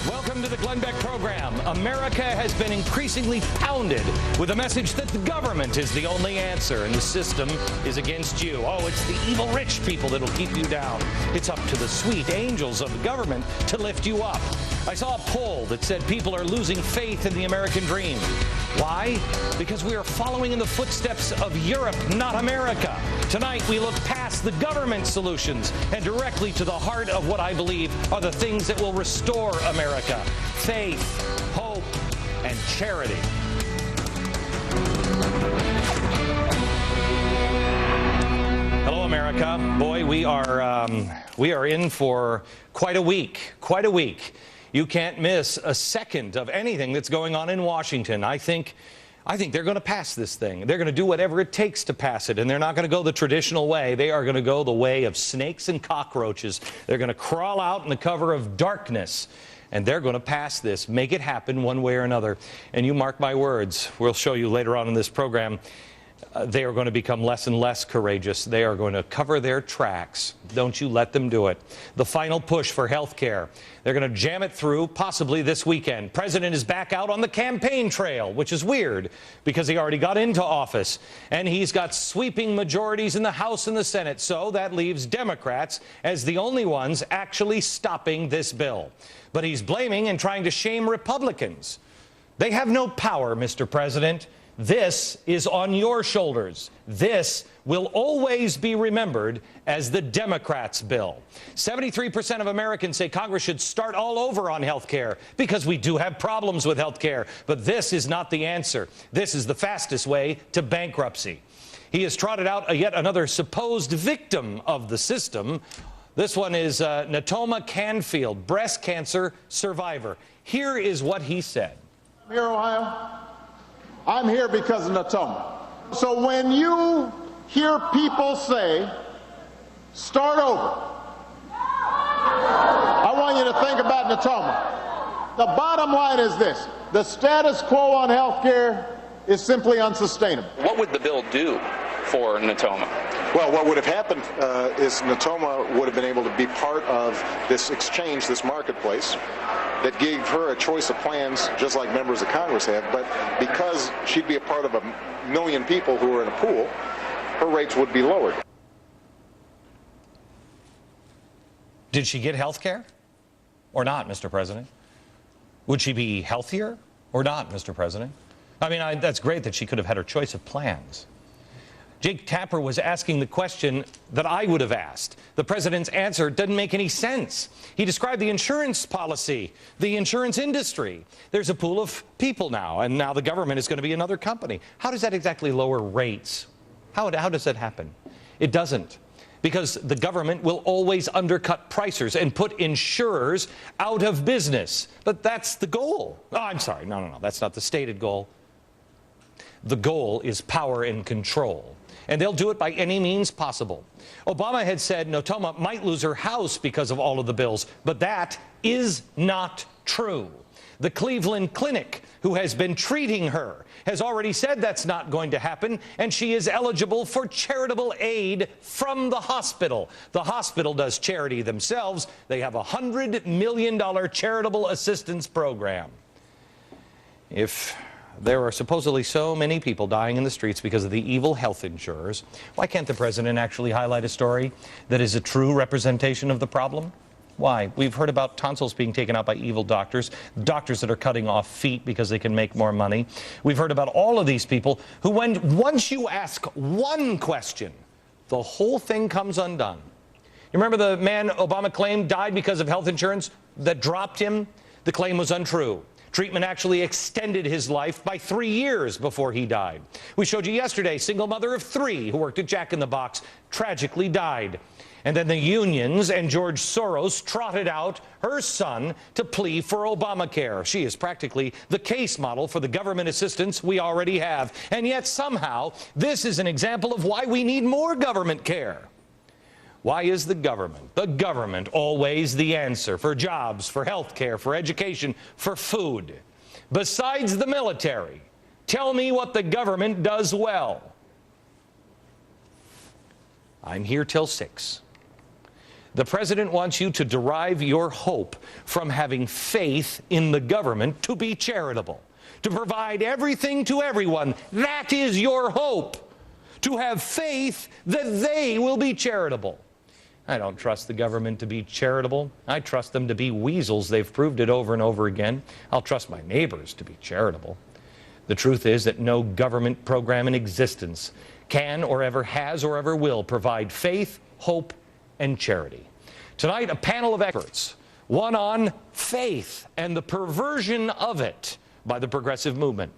Welcome to the Glenn Beck program. America has been increasingly pounded with a message that the government is the only answer and the system is against you. Oh, it's the evil rich people that'll keep you down. It's up to the sweet angels of the government to lift you up. I saw a poll that said people are losing faith in the American dream. Why? Because we are following in the footsteps of Europe, not America. Tonight, we look past the government solutions and directly to the heart of what I believe are the things that will restore America: faith, hope, and charity. Hello, America. Boy, we are in for quite a week. Quite a week. You can't miss a second of anything that's going on in Washington. I think they're going to pass this thing. They're going to do whatever it takes to pass it, and they're not going to go the traditional way. They are going to go the way of snakes and cockroaches. They're going to crawl out in the cover of darkness, and they're going to pass this, make it happen one way or another. And you mark my words, we'll show you later on in this program, they are going to become less and less courageous. They are going to cover their tracks. Don't you let them do it. The final push for health care. They're going to jam it through, possibly this weekend. President is back out on the campaign trail, which is weird because he already got into office. And he's got sweeping majorities in the House and the Senate. So that leaves Democrats as the only ones actually stopping this bill. But he's blaming and trying to shame Republicans. They have no power, Mr. President. This is on your shoulders. This will always be remembered as the Democrats' bill. 73% of Americans say Congress should start all over on health care because we do have problems with health care. But this is not the answer. This is the fastest way to bankruptcy. He has trotted out yet another supposed victim of the system. This one is Natoma Canfield, breast cancer survivor. Here is what he said. Here, Ohio. I'm here because of Natoma. So when you hear people say, start over, I want you to think about Natoma. The bottom line is this: the status quo on health care is simply unsustainable. What would the bill do for Natoma? Well, what would have happened is Natoma would have been able to be part of this exchange, this marketplace, that gave her a choice of plans just like members of Congress have, but because she'd be a part of 1 million people who are in a pool, her rates would be lowered. Did she get health care or not, Mr. President? Would she be healthier or not, Mr. President? I mean, that's great that she could have had her choice of plans. Jake Tapper was asking the question that I would have asked. The president's answer doesn't make any sense. He described the insurance policy, the insurance industry. There's a pool of people now, and now the government is going to be another company. How does that exactly lower rates? How does that happen? It doesn't, because the government will always undercut pricers and put insurers out of business. But that's the goal. Oh, I'm sorry. No. That's not the stated goal. The goal is power and control. And they'll do it by any means possible. Obama had said Natoma might lose her house because of all of the bills, but that is not true. The Cleveland Clinic, who has been treating her, has already said that's not going to happen, and she is eligible for charitable aid from the hospital. The hospital does charity themselves. They have a $100 million charitable assistance program. If there are supposedly so many people dying in the streets because of the evil health insurers, why can't the president actually highlight a story that is a true representation of the problem? Why? We've heard about tonsils being taken out by evil doctors, doctors that are cutting off feet because they can make more money. We've heard about all of these people who, once you ask one question, the whole thing comes undone. You remember the man Obama claimed died because of health insurance that dropped him? The claim was untrue. Treatment actually extended his life by 3 years before he died. We showed you yesterday, single mother of 3 who worked at Jack in the Box tragically died. And then the unions and George Soros trotted out her son to plea for Obamacare. She is practically the case model for the government assistance we already have. And yet somehow this is an example of why we need more government care. Why is the government always the answer for jobs, for health care, for education, for food? Besides the military, tell me what the government does well. I'm here till 6. The president wants you to derive your hope from having faith in the government to be charitable, to provide everything to everyone. That is your hope, to have faith that they will be charitable. I don't trust the government to be charitable. I trust them to be weasels. They've proved it over and over again. I'll trust my neighbors to be charitable. The truth is that no government program in existence can or ever has or ever will provide faith, hope, and charity. Tonight, a panel of experts, one on faith and the perversion of it by the progressive movement.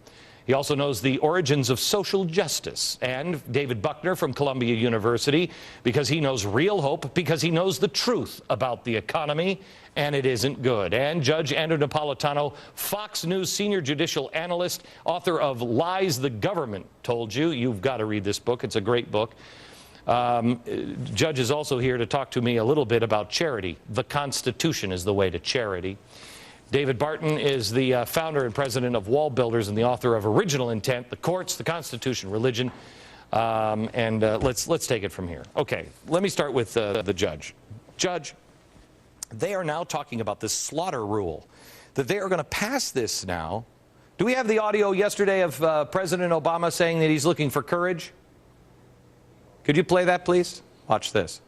He also knows the origins of social justice. And David Buckner from Columbia University, because he knows real hope, because he knows the truth about the economy, and it isn't good. And Judge Andrew Napolitano, Fox News senior judicial analyst, author of Lies the Government Told You. You've got to read this book. It's a great book. Judge is also here to talk to me a little bit about charity. The Constitution is the way to charity. David Barton is the founder and president of Wall Builders and the author of Original Intent, The Courts, the Constitution, Religion. Let's take it from here. Okay, let me start with the judge. Judge, they are now talking about this slaughter rule, that they are going to pass this now. Do we have the audio yesterday of President Obama saying that he's looking for courage? Could you play that, please? Watch this.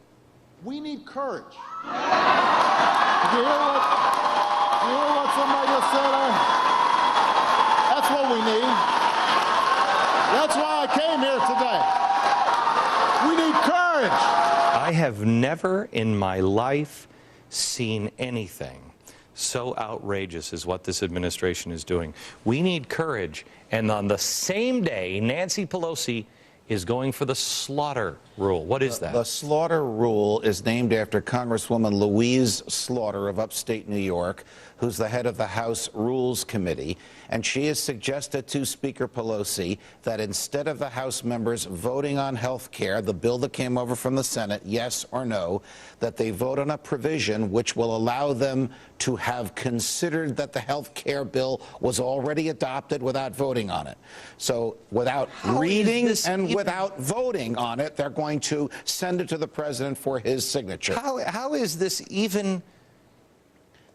We need courage. Did you hear what somebody just said there? That's what we need. That's why I came here today. We need courage. I have never in my life seen anything so outrageous as what this administration is doing. We need courage. And on the same day, Nancy Pelosi is going for the slaughter rule. What is that? The slaughter rule is named after Congresswoman Louise Slaughter of upstate New York, who's the head of the House Rules Committee. And she has suggested to Speaker Pelosi that instead of the House members voting on health care, the bill that came over from the Senate, yes or no, that they vote on a provision which will allow them to have considered that the health care bill was already adopted without voting on it. So without reading and without voting on it, they're going to send it to the president for his signature. How is this even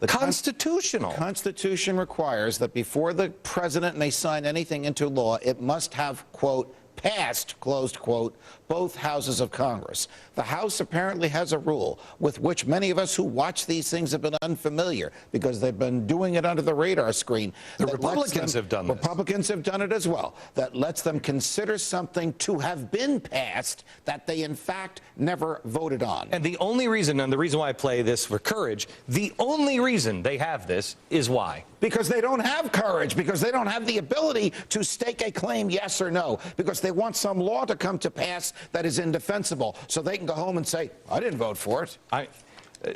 constitutional? The Constitution requires that before the president may sign anything into law, it must have, quote, passed, closed quote, both houses of Congress. The House apparently has a rule with which many of us who watch these things have been unfamiliar because they've been doing it under the radar screen. The Republicans have done this. Republicans have done it as well. That lets them consider something to have been passed that they in fact never voted on. And the only reason, and the reason why I play this for courage, the only reason they have this is why? Because they don't have courage, because they don't have the ability to stake a claim yes or no, because they want some law to come to pass that is indefensible, so they can go home and say, I didn't vote for it.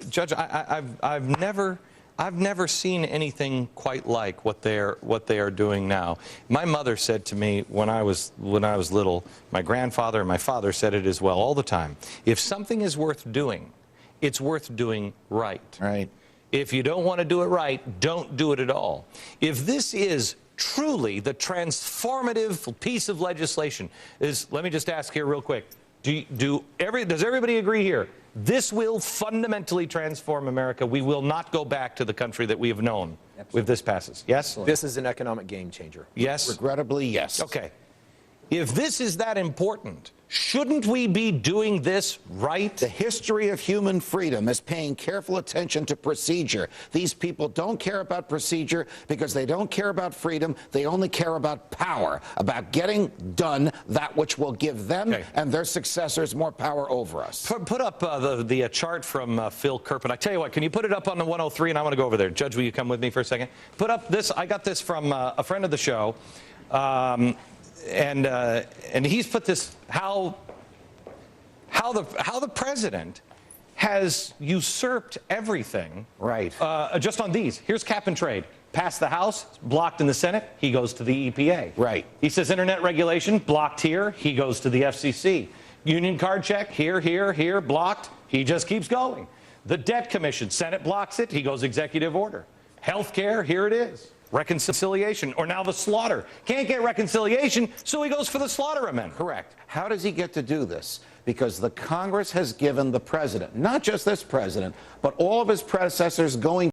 Judge, I've never seen anything quite like what they are doing now. My mother said to me when I was little, my grandfather and my father said it as well all the time. If something is worth doing, it's worth doing right. Right. If you don't want to do it right, don't do it at all. If this is truly the transformative piece of legislation, let me just ask here real quick. Does everybody agree here? This will fundamentally transform America. We will not go back to the country that we have known if this passes. Yes? This is an economic game changer. Yes? Regrettably, yes. Okay. If this is that important, shouldn't we be doing this right? The history of human freedom is paying careful attention to procedure. These people don't care about procedure because they don't care about freedom. They only care about power, about getting done that which will give them and their successors more power over us. Put up the chart from Phil Kerpen. I tell you what, can you put it up on the 103? And I want to go over there. Judge, will you come with me for a second? Put up this. I got this from a friend of the show. And he's put this how the president has usurped everything. Right. Just on these. Here's cap and trade. Passed the House, blocked in the Senate, he goes to the EPA. Right. He says internet regulation, blocked here, he goes to the FCC. Union card check, here, blocked, he just keeps going. The Debt Commission, Senate blocks it, he goes executive order. Health care, here it is. Reconciliation, or now the slaughter. Can't get reconciliation, so he goes for the slaughter amendment. Correct. How does he get to do this? because the Congress has given the president, not just this president, but all of his predecessors going